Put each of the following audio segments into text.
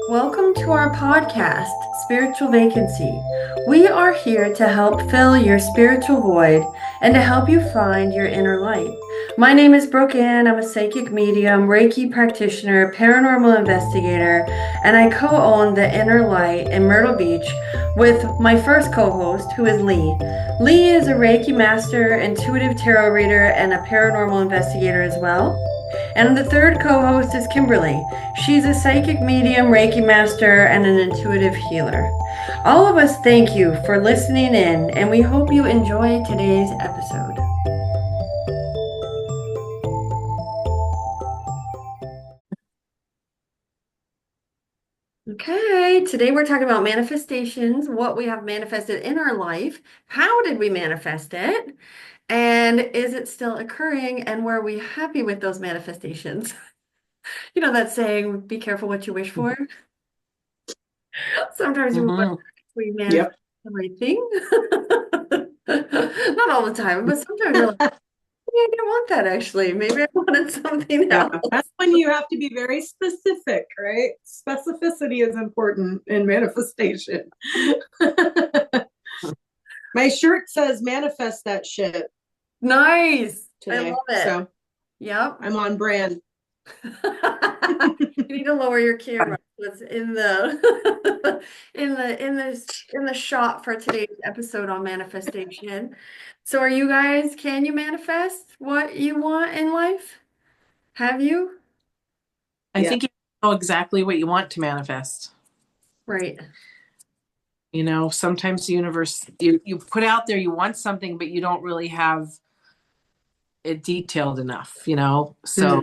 Welcome to our podcast, Spiritual Vacancy. We are here to help fill your spiritual void and to help you find your inner light. My name is Brooke Ann. I'm a psychic medium, Reiki practitioner, paranormal investigator, and I co-own the Inner Light in Myrtle Beach with my first co-host, who is Lee. Lee is a Reiki master, intuitive tarot reader, and a paranormal investigator as well. And the third co host is Kimberly. She's a psychic medium, Reiki master, and an intuitive healer. All of us thank you for listening in, and we hope you enjoy today's episode. Okay, today we're talking about manifestations, what we have manifested in our life, how did we manifest it, and is it still occurring, and were we happy with those manifestations? You know that saying, be careful what you wish for? Sometimes we manifest Yep. the right thing. Not all the time, but sometimes you're like, maybe I didn't want that actually. Maybe I wanted something Yeah. else. That's when you have to be very specific, right? Specificity is important in manifestation. My shirt says manifest that shit Nice. I today. love it. So Yep. I'm on brand. You need to lower your camera. It's in the in the shot for today's episode on manifestation. So are you guys, can you manifest what you want in life? Have you? I Yeah. think you know exactly what you want to manifest. Right. You know, sometimes the universe, you put out there you want something, but you don't really have it detailed enough, you know? So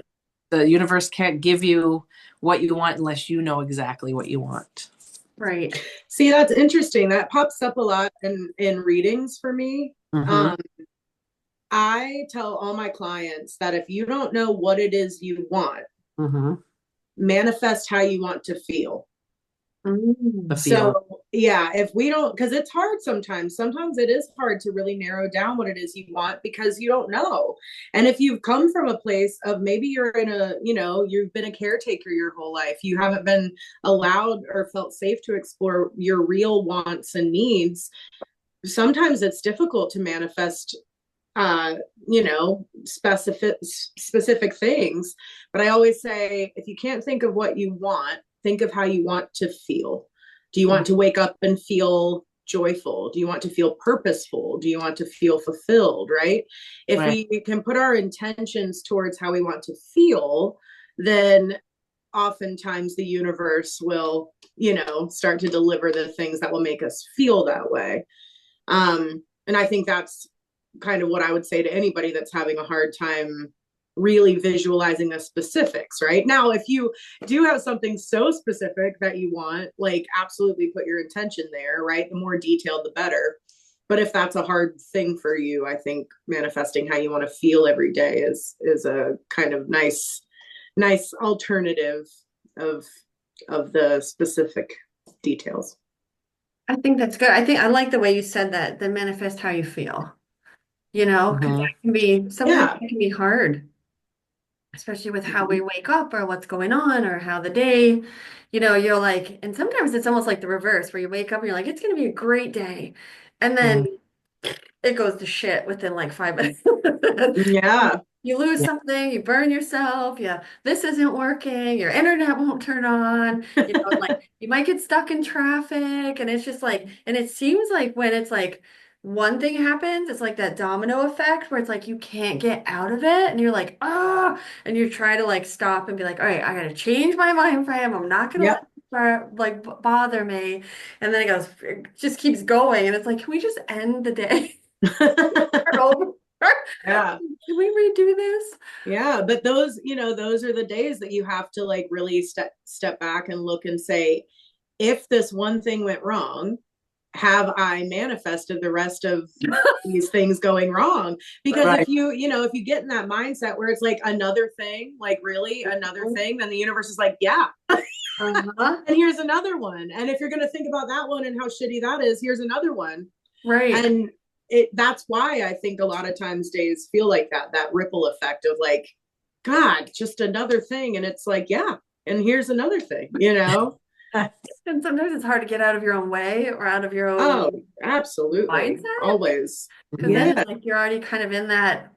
the universe can't give you what you want unless you know exactly what you want. Right. See, that's interesting. That pops up a lot in readings for me. Mm-hmm. I tell all my clients that if you don't know what it is you want, Mm-hmm. manifest how you want to feel. The So feel. yeah, if we don't, because it's hard sometimes. Sometimes it is hard to really narrow down what it is you want because you don't know. And if you've come from a place of maybe you're in a, you've been a caretaker your whole life, you haven't been allowed or felt safe to explore your real wants and needs. Sometimes it's difficult to manifest specific things. But I always say, if you can't think of what you want, think of how you want to feel. Do you want to wake up and feel joyful? Do you want to feel purposeful? Do you want to feel fulfilled? Right? If Right. we can put our intentions towards how we want to feel, then oftentimes the universe will, start to deliver the things that will make us feel that way. And I think that's kind of what I would say to anybody that's having a hard time really visualizing the specifics, right? Now, if you do have something so specific that you want, like absolutely put your intention there, right? The more detailed, the better. But if that's a hard thing for you, I think manifesting how you want to feel every day is a kind of nice alternative of the specific details. I think that's good. I think I like the way you said that, the manifest how you feel, because Mm-hmm. that can be, sometimes Yeah. it can be hard, especially with how we wake up or what's going on or how the day, you're like, and sometimes it's almost like the reverse where you wake up and you're like, it's going to be a great day. And then it goes to shit within like 5 minutes. Yeah. You lose Yeah. something, you burn yourself, yeah, this isn't working, your internet won't turn on, like you might get stuck in traffic, and it's just like, and it seems like when it's like one thing happens, it's like that domino effect where it's like you can't get out of it, and you're like, ah, and you try to like stop and be like, all right, I gotta change my mind frame, I'm not gonna let Yep. it bother me, and then it just keeps going, and it's like, can we just end the day? Start over? Yeah. Can we redo this? Yeah, but those are the days that you have to like really step back and look and say, if this one thing went wrong, have I manifested the rest of these things going wrong? Because if Right. if you get in that mindset where it's like another thing, like really another thing, then the universe is like, yeah, Uh-huh. and here's another one. And if you're going to think about that one and how shitty that is, here's another one. Right. And that's why I think a lot of times days feel like that ripple effect of like, God, just another thing. And it's like, yeah, and here's another thing. And sometimes it's hard to get out of your own way or out of your Oh, own absolutely. mindset. Always. Because then Mhm. it's like you're already kind of in that,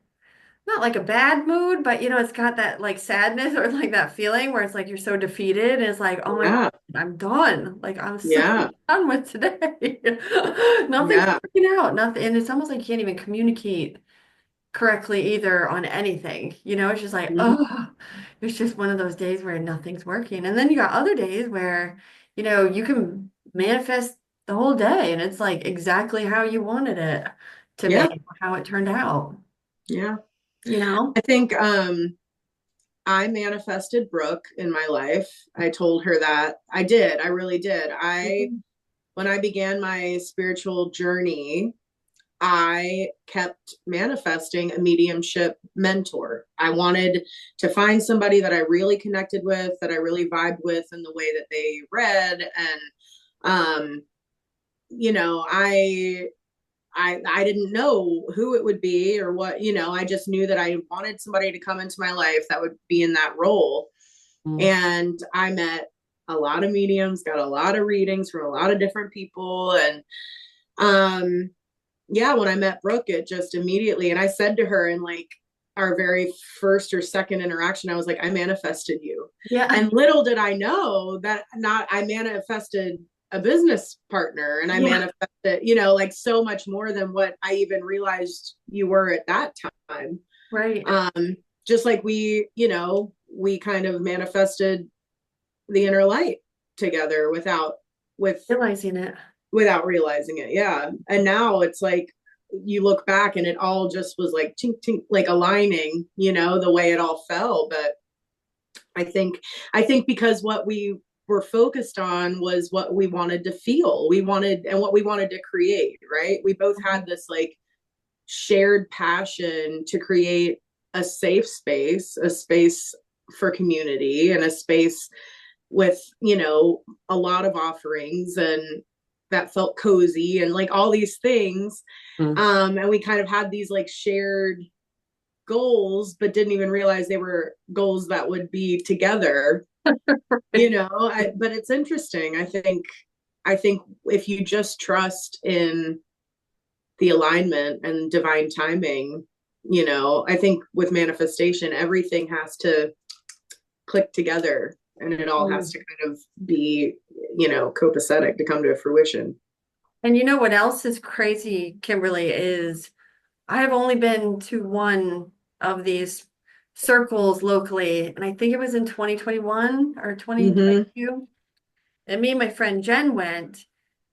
not like a bad mood, but it's got that like sadness or like that feeling where it's like you're so defeated. And it's like, oh my God, Yeah. I'm done. Like I'm so Yeah. done with today. Nothing's Yeah. working out. Nothing. And it's almost like you can't even communicate correctly either on anything. It's just like, Mhm. oh, it's just one of those days where nothing's working. And then you got other days where, you can manifest the whole day and it's like exactly how you wanted it to Yeah. be, how it turned out, Yeah. you know? I think I manifested Brooke in my life. I told her that. I did. I really did. I Mhm. When I began my spiritual journey, I kept manifesting a mediumship mentor. I wanted to find somebody that I really connected with, that I really vibed with in the way that they read. And, um, you know, I didn't know who it would be or what, I just knew that I wanted somebody to come into my life that would be in that role. And I met a lot of mediums, got a lot of readings from a lot of different people. And um yeah, when I met Brooke, it just immediately, and I said to her in like our very first or second interaction, I was like, I manifested you. Yeah. And little did I know that not I manifested a business partner, and I Yeah. manifested, like so much more than what I even realized you were at that time. Right. Um, just like we kind of manifested the inner light together with Realizing it. without realizing it. Yeah. And now it's like you look back and it all just was like tink tink, like aligning, the way it all fell. But I think because what we were focused on was what we wanted to feel. We wanted and what we wanted to create, right? We both had this like shared passion to create a safe space, a space for community and a space with, a lot of offerings and that felt cozy and like all these things. Mhm. And we kind of had these like shared goals, but didn't even realize they were goals that would be together, but it's interesting. I think if you just trust in the alignment and divine timing, I think with manifestation, everything has to click together and it all has Mm. to kind of be, copacetic to come to fruition. And you know what else is crazy, Kimberly, is I have only been to one of these circles locally, and I think it was in 2021 or Mm-hmm. 2022. And me and my friend Jen went,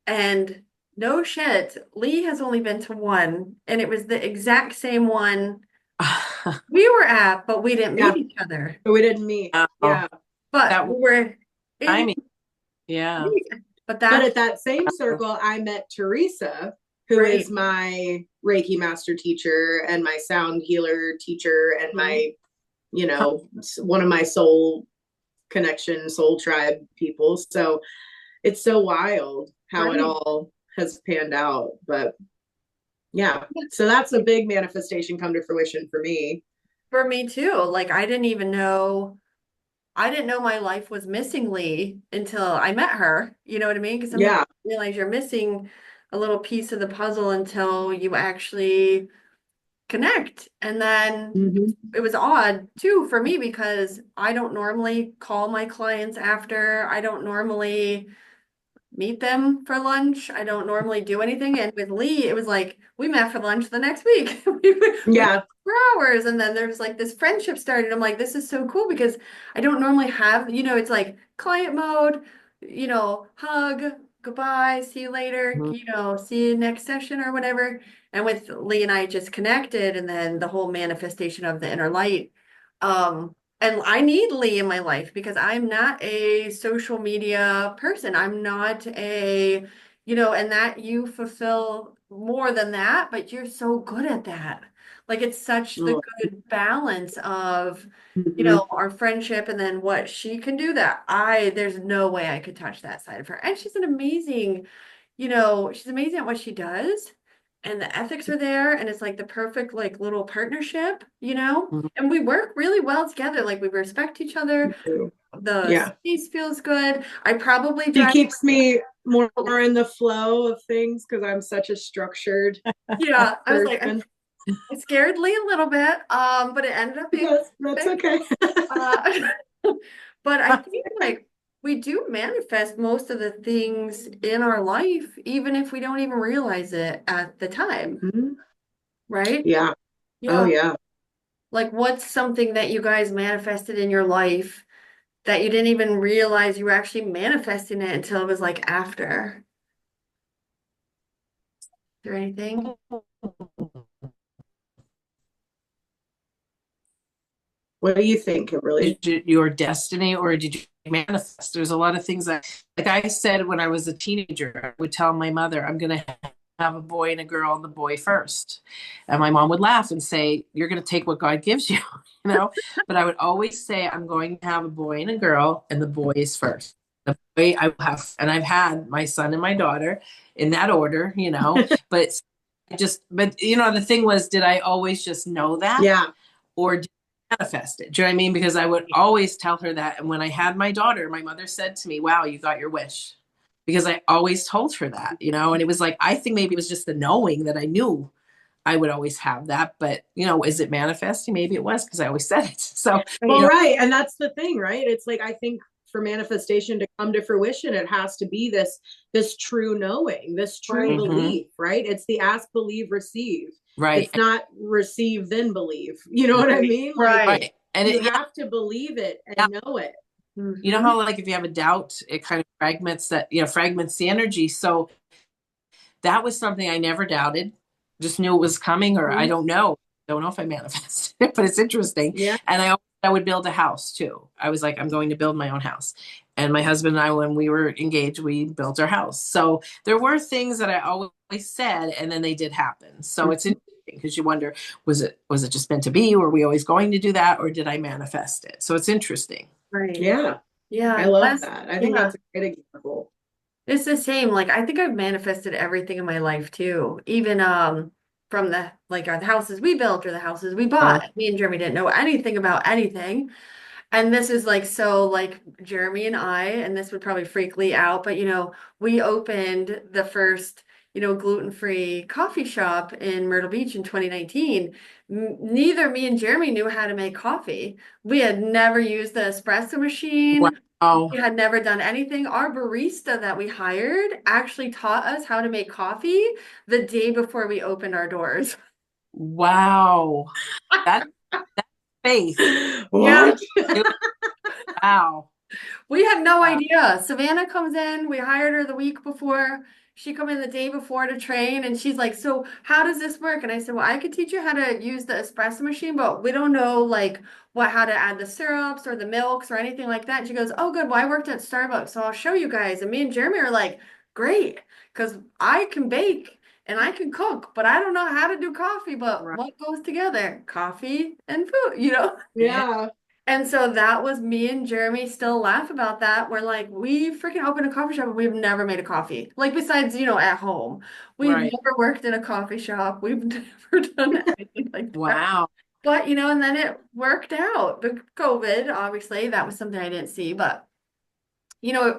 and no shit, Lee has only been to one, and it was the exact same one we were at, but we didn't meet Yeah, each other. but we didn't meet. Oh, Yeah. But that we were in, timing. Yeah. but But that's at that same circle, I met Teresa, who right. is my Reiki master teacher and my sound healer teacher and Mhm. my, one of my soul connection, soul tribe people. So it's so wild how it Right. all has panned out. But yeah, so that's a big manifestation come to fruition for me. For me too. Like I didn't know my life was missing Lee until I met her. You know what I mean? Because sometimes Yeah. you realize you're missing a little piece of the puzzle until you actually connect. And then Mm-hmm. it was odd too for me because I don't normally call my clients after. I don't normally meet them for lunch. I don't normally do anything. And with Lee, it was like we met for lunch the next week. We Yeah. for hours. And then there's like this friendship started. I'm like, this is so cool because I don't normally have, it's like client mode, hug, goodbye, see you later, Mhm. see you next session or whatever. And with Lee and I just connected and then the whole manifestation of the inner light. And I need Lee in my life because I'm not a social media person. I'm not and that you fulfill more than that, but you're so good at that. Like it's such the Oh. good balance of, Mm-hmm. our friendship and then what she can do that there's no way I could touch that side of her. And she's amazing at what she does. And the ethics are there, and it's like the perfect like little partnership. And we work really well together. Like we respect each other. the Yeah. space feels good. I probably She drive. keeps me more in the flow of things because I'm such a structured Yeah, I was like, person. I scared Lee a little bit, but it ended up being That's perfect. okay. Uh, but I think like we do manifest most of the things in our life, even if we don't even realize it at the time, Mhm. right? Yeah. Oh Yeah. yeah. Like what's something that you guys manifested in your life that you didn't even realize you were actually manifesting it until it was like after? Is there anything? What do you think, Kimberly? Did your destiny or did you manifest? There's a lot of things that, like I said, when I was a teenager, I would tell my mother, I'm going to have a boy and a girl, and the boy first. And my mom would laugh and say, you're going to take what God gives you, you know? But I would always say, I'm going to have a boy and a girl, and the boy is first. The boy I will have, and I've had my son and my daughter in that order, you know, but but you know, the thing was, did I always just know that? Yeah. Or did I manifest it? Do you know what I mean? Because I would always tell her that. And when I had my daughter, my mother said to me, wow, you got your wish. Because I always told her that, you know, and it was like, I think maybe it was just the knowing that I knew I would always have that. But, you know, is it manifesting? Maybe it was because I always said it. So, Well, you know, right. And that's the thing, right? It's like I think for manifestation to come to fruition, it has to be this true knowing, this true Right. belief, right? It's the ask, believe, receive. right, It's not receive then believe. You know what I mean? Like Right. right. And you it, yeah, have to believe it yeah. and know it. You know Mm-hmm. how, like, if you have a doubt, it kind of fragments that, you know, fragments the energy. So that was something I never doubted, just knew it was coming, or I don't know if I manifested it, but it's interesting. Yeah. And I would build a house too. I was like, I'm going to build my own house. And my husband and I, when we were engaged, we built our house. So there were things that I always said, and then they did happen. So it's interesting because you wonder, was it just meant to be? Were we always going to do that, or did I manifest it? So it's interesting. Right. Yeah. I Yeah. love That's, that. I think yeah. that's a great example. It's the same. Like I think I've manifested everything in my life too. Even from the like the houses we built or the houses we Uh, bought. Me and Jeremy didn't know anything about anything. And this is like so like Jeremy and I, and this would probably freak Lee out, but we opened the first, gluten-free coffee shop in Myrtle Beach in 2019. Neither me and Jeremy knew how to make coffee. We had never used the espresso machine. wow. We had never done anything. Our barista that we hired actually taught us how to make coffee the day before we opened our doors. Wow. That, that's faith. Yeah. What? Wow. We had no Wow. idea. Savannah comes in. We hired her the week before. She come in the day before to train, and she's like, "So how does this work?" And I said, "Well, I could teach you how to use the espresso machine, but we don't know like how to add the syrups or the milks or anything like that." And she goes, "Oh, good. Well, I worked at Starbucks, so I'll show you guys." And me and Jeremy are like, "Great, because I can bake and I can cook, but I don't know how to do coffee. But Right. what goes together? Coffee and food." Yeah. Yeah. And so that was me and Jeremy still laugh about that. We're like, we freaking opened a coffee shop and we've never made a coffee. Like besides, at home. We've Right. never worked in a coffee shop. We've never done anything like that. Wow. But and then it worked out. But COVID, obviously, that was something I didn't see. But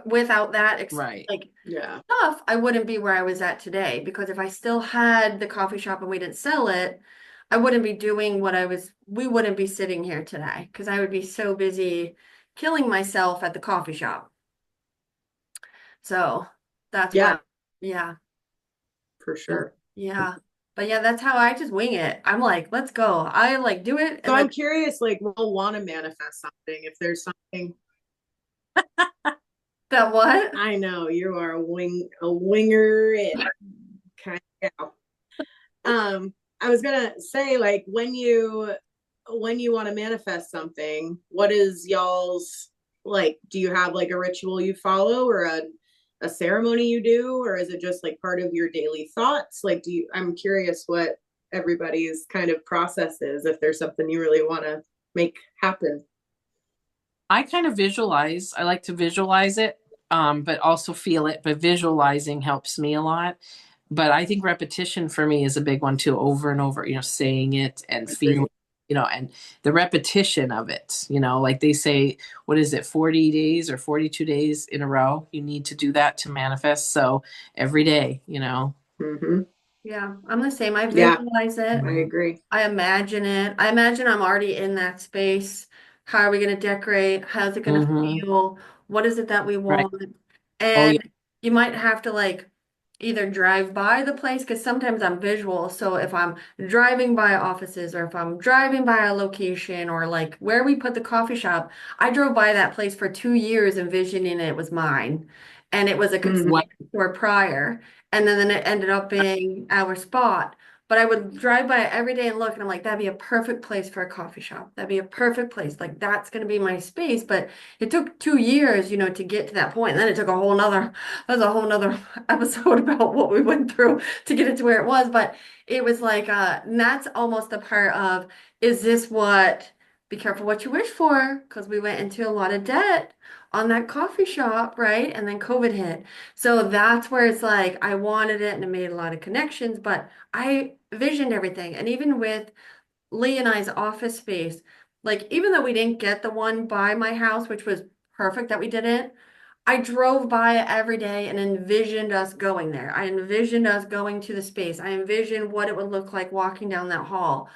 without that Right. like Yeah. stuff, I wouldn't be where I was at today. Because if I still had the coffee shop and we didn't sell it, I wouldn't be doing we wouldn't be sitting here today because I would be so busy killing myself at the coffee shop. So that's why, Yeah, yeah, for sure. yeah. But yeah, that's how I just wing it. I'm like, let's go. I like do it So and then I'm curious, like, we'll want to manifest something if there's something. that what? I know you are a winger and kind of gal. I was gonna say, like, when you want to manifest something, what is y'all's like? Do you have like a ritual you follow or a ceremony you do, or is it just like part of your daily thoughts? Like, I'm curious what everybody's kind of process is if there's something you really want to make happen. I kind of visualize. I like to visualize it, but also feel it. But visualizing helps me a lot. But I think repetition for me is a big one too, over and over, saying it and feeling. Agreed. and the repetition of it, like they say, what is it, 40 days or 42 days in a row? You need to do that to manifest. So every day. Hmm. Yeah, I'm the same. I Yeah, visualize it. I agree. I imagine it. I imagine I'm already in that space. How are we going to decorate? How's it going to Hmm. feel? What is it that we Right. want? Oh, yeah. And you might have to like either drive by the place because sometimes I'm visual. So if I'm driving by offices or if I'm driving by a location or like where we put the coffee shop, I drove by that place for 2 years envisioning it was mine. And it was a Mhm. Well, consignment store prior. And then it ended up being our spot. But I would drive by it every day and look, and I'm like, that'd be a perfect place for a coffee shop. That'd be a perfect place. Like that's gonna be my space. But it took 2 years, to get to that point. And then it took that's a whole nother episode about what we went through to get it to where it was. But it was like, and that's almost the part of, is this what, be careful what you wish for, because we went into a lot of debt on that coffee shop, right? And then COVID hit. So that's where it's like, I wanted it and it made a lot of connections, but I visioned everything. And even with Lee and I's office space, like even though we didn't get the one by my house, which was perfect that we didn't, I drove by it every day and envisioned us going there. I envisioned us going to the space. I envisioned what it would look like walking down that hall.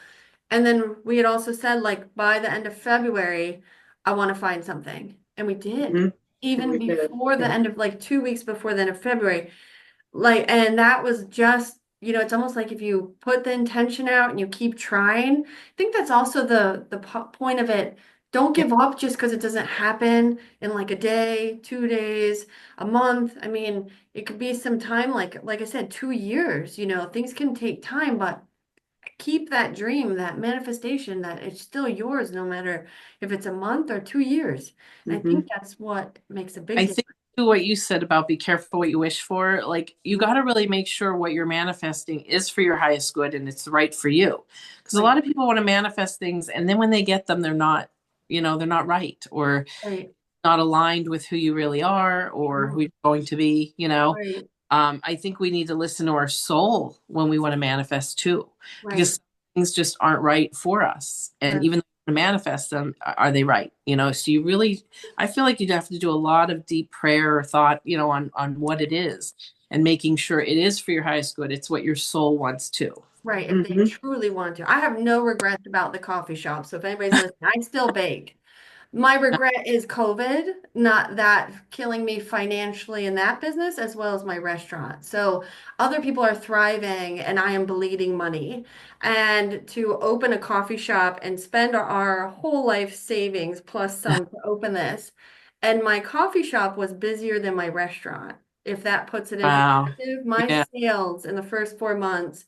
And then we had also said, like, by the end of February, I want to find something. And we did. Mhm. Even We did. before the Yeah. end of, like, 2 weeks before the end of February, like, and that was just, it's almost like if you put the intention out and you keep trying. I think that's also the point of it. Don't yeah. give up just because it doesn't happen in like a day, 2 days, a month. I mean, it could be some time, like I said, 2 years. Things can take time, but keep that dream, that manifestation, that it's still yours, no matter if it's a month or 2 years. And I think Hmm. that's what makes a I big think difference. too, what you said about be careful what you wish for, like you got to really make sure what you're manifesting is for your highest good and it's right for you. Because a lot Right, of people want to manifest things and then when they get them, they're not right or right, not aligned with who you really are or who mm, you're going to be. right, I think we need to listen to our soul when we want to manifest too, right, because things just aren't right for us. And right, even though we manifest them, are they right? So you really, I feel like you'd have to do a lot of deep prayer or thought, on what it is and making sure it is for your highest good. It's what your soul wants to. right. If they Hmm. truly want to. I have no regrets about the coffee shop. So if anybody's listening, I still bake. My regret is COVID, not that killing me financially in that business as well as my restaurant. So other people are thriving and I am bleeding money. And to open a coffee shop and spend our whole life savings plus some to open this. And my coffee shop was busier than my restaurant. If that puts it in Wow. perspective, my Yeah. sales in the first 4 months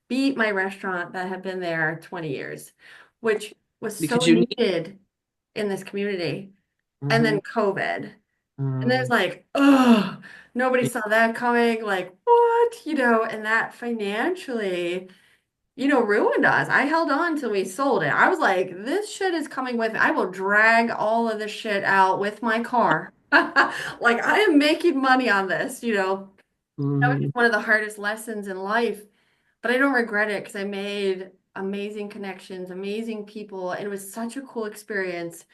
beat my restaurant that had been there 20 years, which was so Because you need. needed in this community. And Mhm. then COVID. And there's Mm. like, oh, nobody saw that coming. Like, what? And that financially, ruined us. I held on till we sold it. I was like, this shit is coming with, I will drag all of this shit out with my car. Like, I am making money on this. That was Mhm. just one of the hardest lessons in life. But I don't regret it because I made amazing connections, amazing people, and it was such a cool experience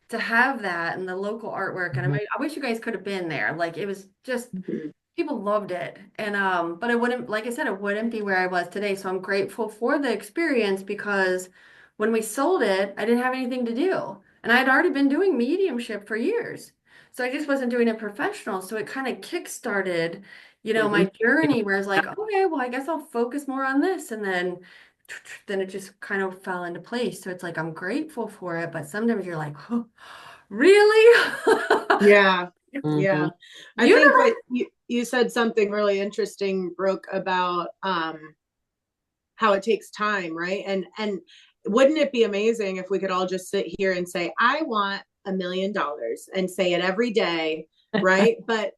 to have that and the local artwork. And Mhm. I wish you guys could have been there. Like it was just Hmm. people loved it. And but it wouldn't, like I said, it wouldn't be where I was today. So I'm grateful for the experience because when we sold it, I didn't have anything to do. And I had already been doing mediumship for years. So I just wasn't doing it professional. So it kind of kick-started, Hmm. my journey where I was like, okay, well, I guess I'll focus more on this. And then it just kind of fell into place. So it's like I'm grateful for it, but sometimes you're like, oh, really? Yeah. Yeah. Mhm. I You think that you said something really interesting, Brooke, about how it takes time, right? And wouldn't it be amazing if we could all just sit here and say, I want $1 million and say it every day, right? But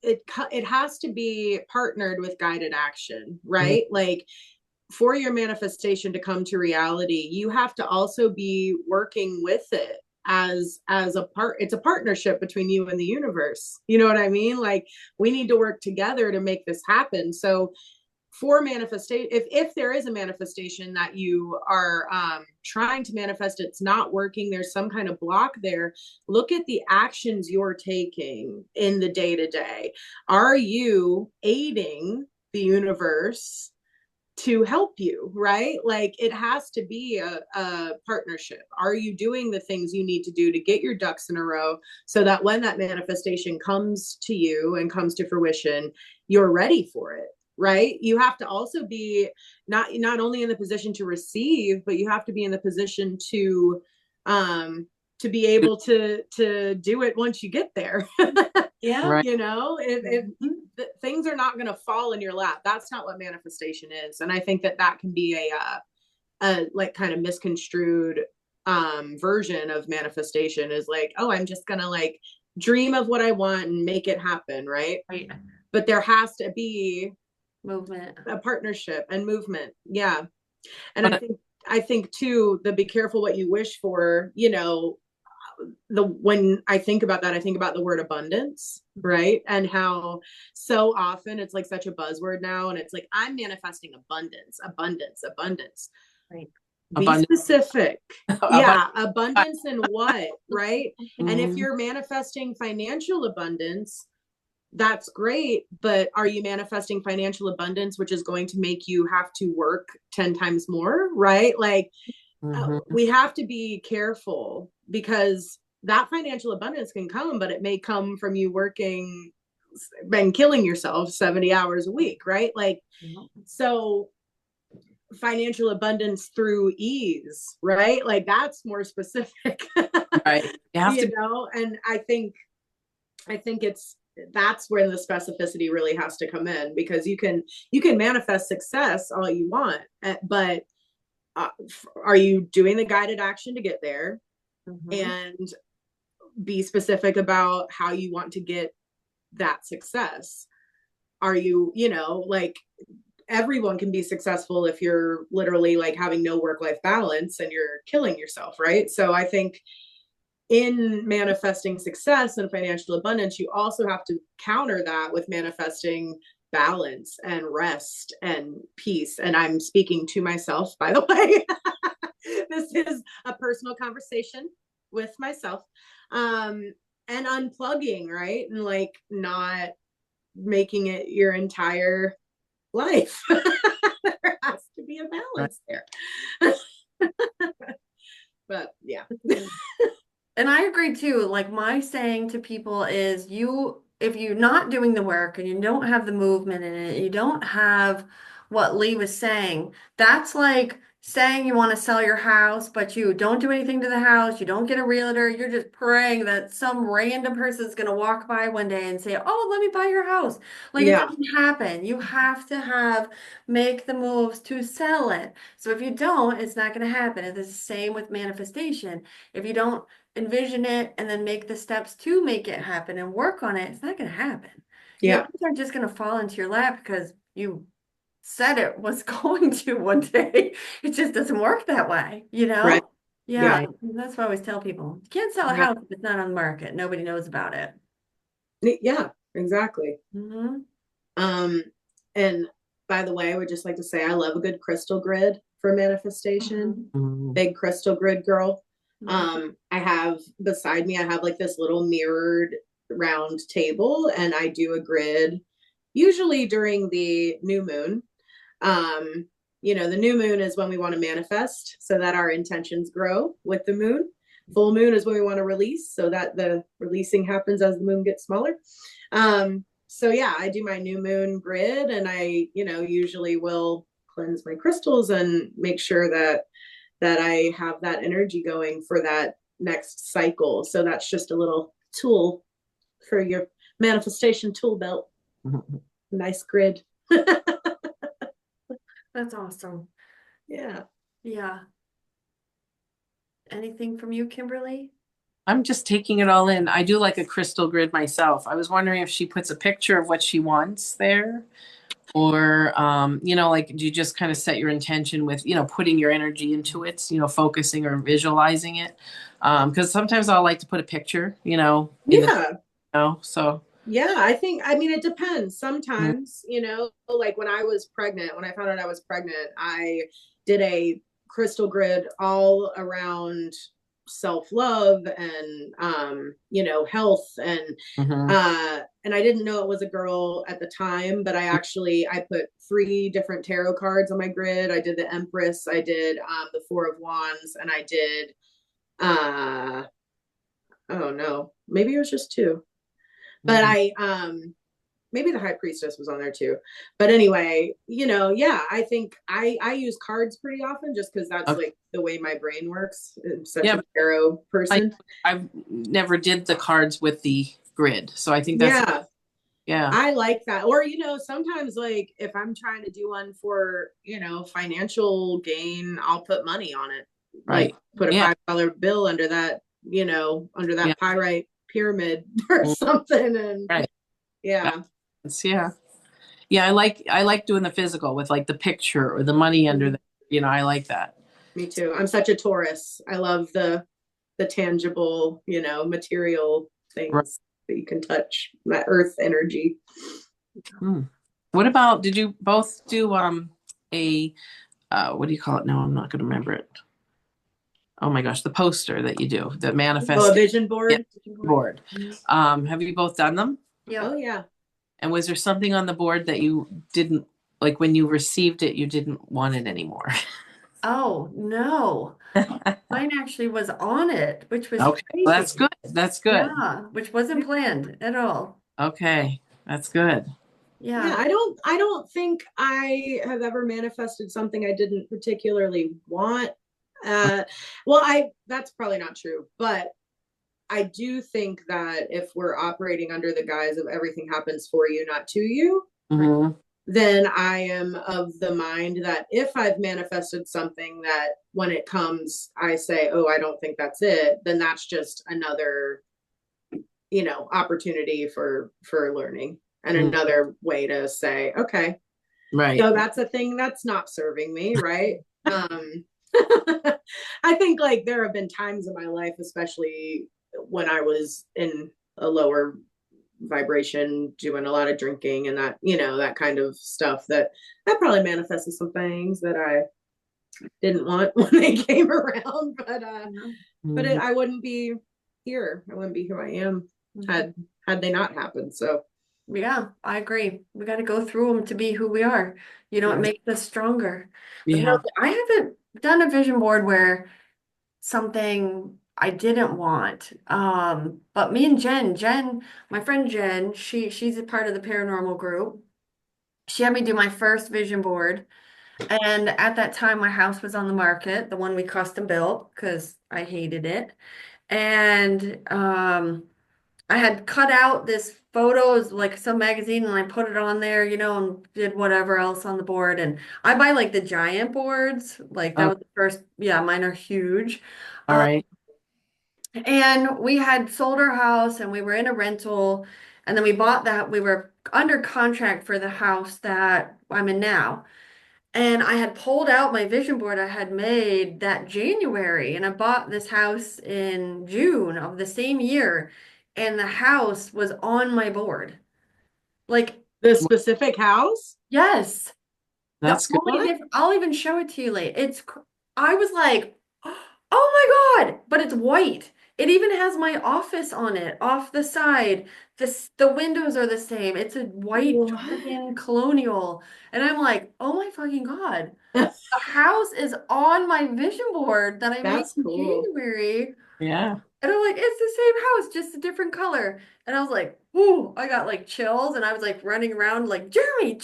it has to be partnered with guided action, Mhm. right? Like for your manifestation to come to reality, you have to also be working with it as a part. It's a partnership between you and the universe. You know what I mean? Like we need to work together to make this happen. So for manifestation, if there is a manifestation that you are trying to manifest, it's not working, there's some kind of block there, look at the actions you're taking in the day to day. Are you aiding the universe to help you, right? Like it has to be a partnership. Are you doing the things you need to do to get your ducks in a row so that when that manifestation comes to you and comes to fruition, you're ready for it? Right? You have to also be not only in the position to receive, but you have to be in the position to be able to do it once you get there. Yeah. Right. You know, if things are not going to fall in your lap, that's not what manifestation is. And I think that can be a like kind of misconstrued version of manifestation, is like, oh, I'm just gonna like dream of what I want and make it happen, right? Right. But there has to be Movement. a partnership and movement. Yeah. And But I think too, the be careful what you wish for, you know, when I think about that, I think about the word abundance, right? And how so often it's like such a buzzword now, and it's like, I'm manifesting abundance, abundance, abundance. Right. Be abundance. specific. Yeah, abundance in what, right? And if Mhm. you're manifesting financial abundance, that's great, but are you manifesting financial abundance, which is going to make you have to work 10 times more, right? Like, we have to be careful, because that financial abundance can come, but it may come from you working and killing yourself 70 hours a week, right? Like, so financial abundance through ease, right? Like that's more specific. Right. You have You to. know, and I think that's where the specificity really has to come in, because you can manifest success all you want, but are you doing the guided action to get there? And be specific about how you want to get that success. Are you, you know, like everyone can be successful if you're literally like having no work-life balance and you're killing yourself, right? So I think in manifesting success and financial abundance, you also have to counter that with manifesting balance and rest and peace. And I'm speaking to myself, by the way. This is a personal conversation with myself. And unplugging, right? And like not making it your entire life. There has to be a balance there. But yeah. And I agree too. Like my saying to people is if you're not doing the work and you don't have the movement in it, you don't have what Lee was saying, that's like saying you want to sell your house, but you don't do anything to the house, you don't get a realtor, you're just praying that some random person is going to walk by one day and say, "Oh, let me buy your house." Like it Yeah. doesn't happen. You have to make the moves to sell it. So if you don't, it's not going to happen. It's the same with manifestation. If you don't envision it and then make the steps to make it happen and work on it, it's not going to happen. You know, Yeah. things aren't just going to fall into your lap because you said it was going to one day. It just doesn't work that way, you Right. know? Yeah, Yeah. that's what I always tell people. You can't sell a Right. house if it's not on the market. Nobody knows about it. Yeah, exactly. Mm-hmm. And by the way, I would just like to say I love a good crystal grid for manifestation. Mhm. Big crystal grid girl. Mm-hmm. I have beside me, I have like this little mirrored round table, and I do a grid usually during the new moon. Um, you know, the new moon is when we want to manifest so that our intentions grow with the moon. Full moon is when we want to release so that the releasing happens as the moon gets smaller. So yeah, I do my new moon grid, and I, you know, usually will cleanse my crystals and make sure that I have that energy going for that next cycle. So that's just a little tool for your manifestation tool belt. Mhm. Nice grid. That's awesome. Yeah. Yeah. Anything from you, Kimberly? I'm just taking it all in. I do like a crystal grid myself. I was wondering if she puts a picture of what she wants there, or you know, like do you just kind of set your intention with, you know, putting your energy into it, you know, focusing or visualizing it. Because sometimes I'll like to put a picture, you know, in the, Yeah. you know, so Yeah, I mean, it depends. Mm. Sometimes, like when I was pregnant, when I found out I was pregnant, I did a crystal grid all around self-love and health Mhm. and I didn't know it was a girl at the time, but I put three different tarot cards on my grid. I did the Empress, I did the Four of Wands, and I did uh oh no, maybe it was just two. But Mhm. I maybe the High Priestess was on there too. But anyway, yeah, I think I use cards pretty often just because that's Okay. like the way my brain works. I'm such Yeah, a but tarot I person. I've never did the cards with the grid, so I think that's Yeah, yeah, I like that. Or, sometimes like if I'm trying to do one for, financial gain, I'll put money on it. right. Like put a Yeah, $5 bill under that, under yeah, that pyrite pyramid or mm, something. And right. yeah. Yeah. Yeah, I like doing the physical with like the picture or the money under Mhm. the, I like that. Me too. I'm such a Taurus. I love the tangible, material Right. things that you can touch, that earth energy. Hmm. What about, did you both do a what do you call it now? I'm not going to remember it. Oh my gosh, the poster that you do, the Oh, a manifesting, vision yeah, board. board. Have you both done them? Yep. Oh yeah. And was there something on the board that you didn't like when you received it, you didn't want it anymore? Oh, no. Mine actually was on it, which was Okay, well, that's crazy. good. That's good. Yeah, which wasn't planned at all. Okay, that's good. Yeah, Yeah. I don't think I have ever manifested something I didn't particularly want. Uh well, I that's probably not true, but I do think that if we're operating under the guise of everything happens for you, not to you, Right. Hmm. then I am of the mind that if I've manifested something that when it comes, I say, oh, I don't think that's it, then that's just another, opportunity for learning and another way to say, okay, Right. so that's a thing that's not serving me, right? I think like there have been times in my life, especially when I was in a lower vibration, doing a lot of drinking and that, that kind of stuff that probably manifested some things that I didn't want when they came around. But Mhm. I wouldn't be here. I wouldn't be who I am Mhm. had they not happened. So Yeah, I agree. We got to go through them to be who we are. It yeah. makes us stronger. But no, Yeah. I haven't done a vision board where something I didn't want. But me and Jen, my friend Jen, she's a part of the paranormal group. She had me do my first vision board. And at that time, my house was on the market, the one we custom built, because I hated it. And I had cut out this photos like some magazine and I put it on there, and did whatever else on the board. And I buy like the giant boards, like that Oh, was the first, yeah, mine are huge. all Uh, right. and we had sold our house and we were in a rental. And then we bought that. We were under contract for the house that I'm in now. And I had pulled out my vision board I had made that January, and I bought this house in June of the same year, and the house was on my board. Like, The Well, specific house? yes, the that's good. only What? difference, I'll even show it to you later. I was like, oh my God, but it's white. It even has my office on it off the side. The windows are the same. It's a white What? Georgian colonial. And I'm like, oh my fucking God. The house is on my vision board that I made That's in cool. January. Yeah. And I'm like, it's the same house, just a different color. And I was like, ooh, I got like chills and I was like running around like, Jeremy.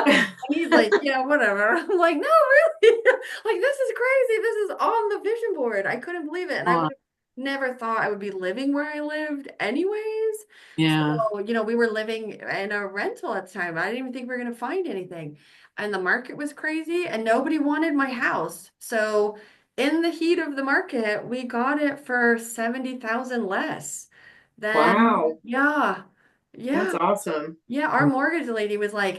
And he's like, yeah, whatever. I'm like, no, really? Like, this is crazy. This is on the vision board. I couldn't believe it. And I Oh, would have never thought I would be living where I lived anyways. yeah. So, we were living in a rental at the time. I didn't even think we were going to find anything. And the market was crazy and nobody wanted my house. So, in the heat of the market, we got it for 70,000 less than, Wow. yeah, That's yeah. awesome. Yeah, our mortgage lady was like,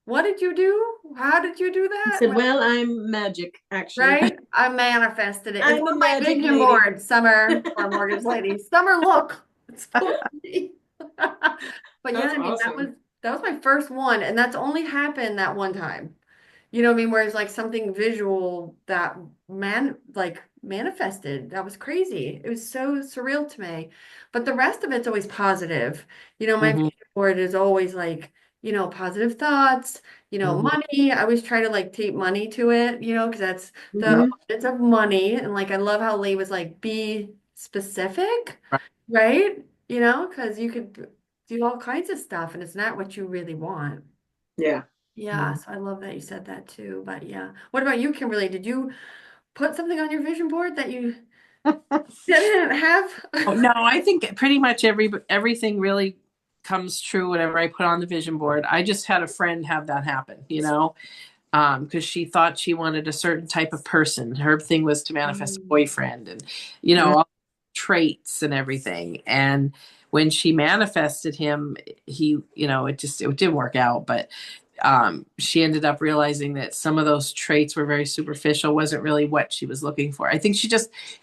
what did you do? How did you do He that? said, well, I'm magic, actually. Right? I manifested it. It's I'm a on my magic vision lady. board, Summer, our mortgage lady. Summer, look. It's supposed to be. But yeah, That's I mean, that was awesome. that was my first one, and that's only happened that one time. You know what I mean? Whereas like something visual that manifested, that was crazy. It was so surreal to me. But the rest of it's always positive. You know, my Hmm. vision board is always like, positive thoughts, Hmm. money. I always try to like tape money to it, because that's the Hmm. abundance of money. And like I love how Lee was like, be specific, Right. right? Because you could do all kinds of stuff and it's not what you really want. Yeah. Yeah, so I love that you said that too. But yeah. What about you, Kimberly? Did you put something on your vision board that you didn't Oh, have? no, I think pretty much everything really comes true whatever I put on the vision board. I just had a friend have that happen, because she thought she wanted a certain type of person. Her thing was to manifest a Mm. boyfriend and, Mm. all traits and everything. And when she manifested him, it didn't work out, but she ended up realizing that some of those traits were very superficial, wasn't really what she was looking for. I think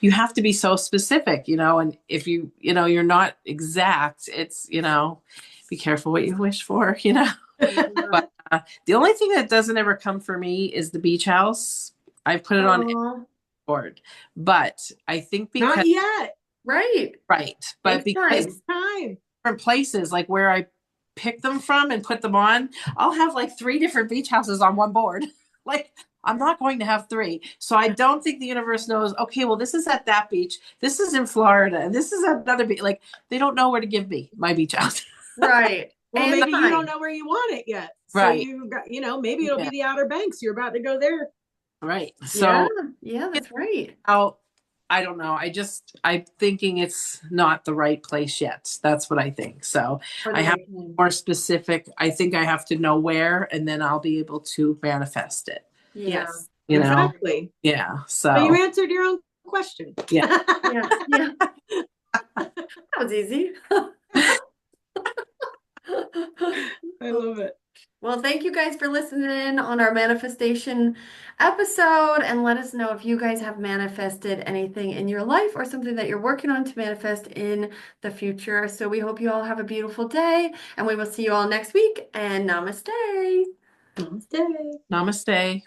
you have to be so specific, and if you're not exact, be careful what you wish for, Yeah. But the only thing that doesn't ever come for me is the beach house. I've put it on Oh, board, but I think Not because yet. right. right, but Takes because time. Takes time. different places like where I pick them from and put them on, I'll have like three different beach houses on one board. Like I'm not going to have three. So I don't think the universe knows, okay, well, this is at that beach, this is in Florida, and this is another beach. Like they don't know where to give me my beach house. Right. Well, And maybe you don't time. know where you want it yet. So Right. you got, maybe it'll Yeah. be the Outer Banks. You're about to go there. Right. Yeah. So Yeah, that's right. how I don't know. I'm thinking it's not the right place yet. That's what I think. So For I the have right time. more specific. I think I have to know where, and then I'll be able to manifest it. Yeah. Yes, You know? exactly. Yeah. So you So answered your own question. yeah. Yeah. Yeah. That was easy. I love it. Well, thank you guys for listening on our manifestation episode and let us know if you guys have manifested anything in your life or something that you're working on to manifest in the future. So we hope you all have a beautiful day and we will see you all next week and namaste. Namaste. Namaste.